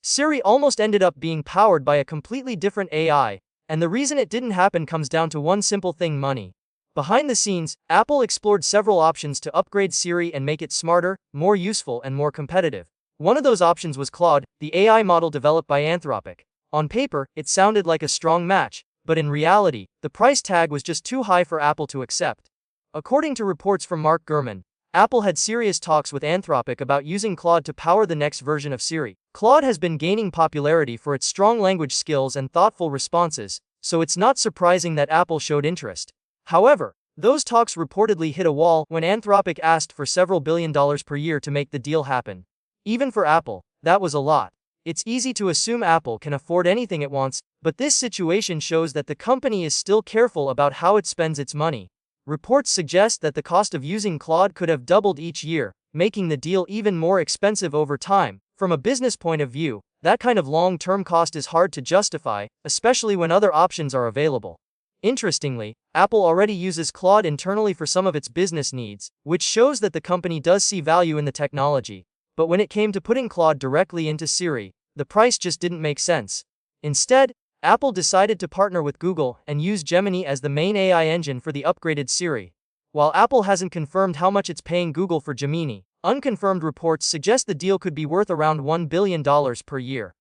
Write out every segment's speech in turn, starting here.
Siri almost ended up being powered by a completely different AI, and the reason it didn't happen comes down to one simple thing: money. Behind the scenes, Apple explored several options to upgrade Siri and make it smarter, more useful, and more competitive. One of those options was Claude, the AI model developed by Anthropic. On paper, it sounded like a strong match, but in reality, the price tag was just too high for Apple to accept. According to reports from Mark Gurman, Apple had serious talks with Anthropic about using Claude to power the next version of Siri. Claude has been gaining popularity for its strong language skills and thoughtful responses, so it's not surprising that Apple showed interest. However, those talks reportedly hit a wall when Anthropic asked for several $billions per year to make the deal happen. Even for Apple, that was a lot. It's easy to assume Apple can afford anything it wants, but this situation shows that the company is still careful about how it spends its money. Reports suggest that the cost of using Claude could have doubled each year, making the deal even more expensive over time. From a business point of view, that kind of long-term cost is hard to justify, especially when other options are available. Interestingly, Apple already uses Claude internally for some of its business needs, which shows that the company does see value in the technology. But when it came to putting Claude directly into Siri, the price just didn't make sense. Instead, Apple decided to partner with Google and use Gemini as the main AI engine for the upgraded Siri. While Apple hasn't confirmed how much it's paying Google for Gemini, unconfirmed reports suggest the deal could be worth around $1 billion per year.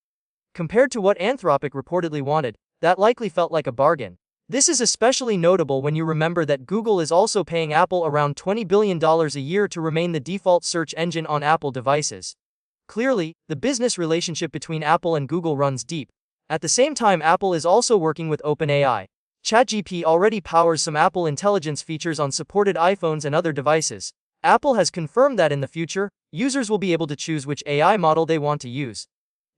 Compared to what Anthropic reportedly wanted, that likely felt like a bargain. This is especially notable when you remember that Google is also paying Apple around $20 billion a year to remain the default search engine on Apple devices. Clearly, the business relationship between Apple and Google runs deep. At the same time, Apple is also working with OpenAI. ChatGPT already powers some Apple Intelligence features on supported iPhones and other devices. Apple has confirmed that in the future, users will be able to choose which AI model they want to use.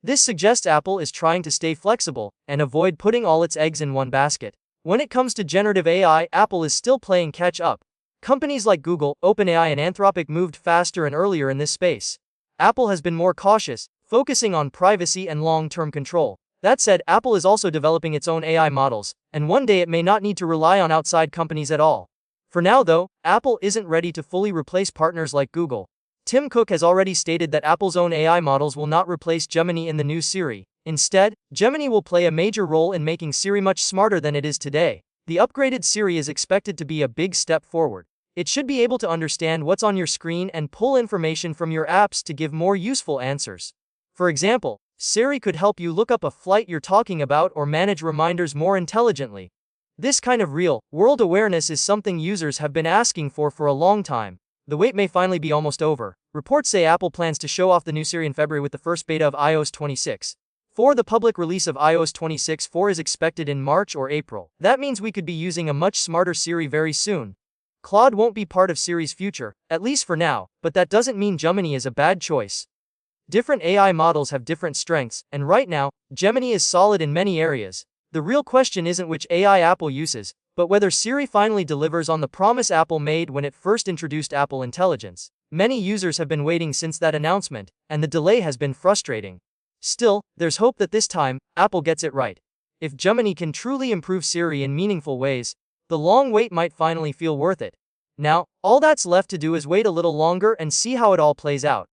This suggests Apple is trying to stay flexible and avoid putting all its eggs in one basket. When it comes to generative AI, Apple is still playing catch-up. Companies like Google, OpenAI, and Anthropic moved faster and earlier in this space. Apple has been more cautious, focusing on privacy and long-term control. That said, Apple is also developing its own AI models, and one day it may not need to rely on outside companies at all. For now, though, Apple isn't ready to fully replace partners like Google. Tim Cook has already stated that Apple's own AI models will not replace Gemini in the new Siri. Instead, Gemini will play a major role in making Siri much smarter than it is today. The upgraded Siri is expected to be a big step forward. It should be able to understand what's on your screen and pull information from your apps to give more useful answers. For example, Siri could help you look up a flight you're talking about or manage reminders more intelligently. This kind of real-world awareness is something users have been asking for a long time. The wait may finally be almost over. Reports say Apple plans to show off the new Siri in February with the first beta of iOS 26. The public release of iOS 26.4 is expected in March or April. That means we could be using a much smarter Siri very soon. Claude won't be part of Siri's future, at least for now, but that doesn't mean Gemini is a bad choice. Different AI models have different strengths, and right now, Gemini is solid in many areas. The real question isn't which AI Apple uses, but whether Siri finally delivers on the promise Apple made when it first introduced Apple Intelligence. Many users have been waiting since that announcement, and the delay has been frustrating. Still, there's hope that this time, Apple gets it right. If Gemini can truly improve Siri in meaningful ways, the long wait might finally feel worth it. Now, all that's left to do is wait a little longer and see how it all plays out.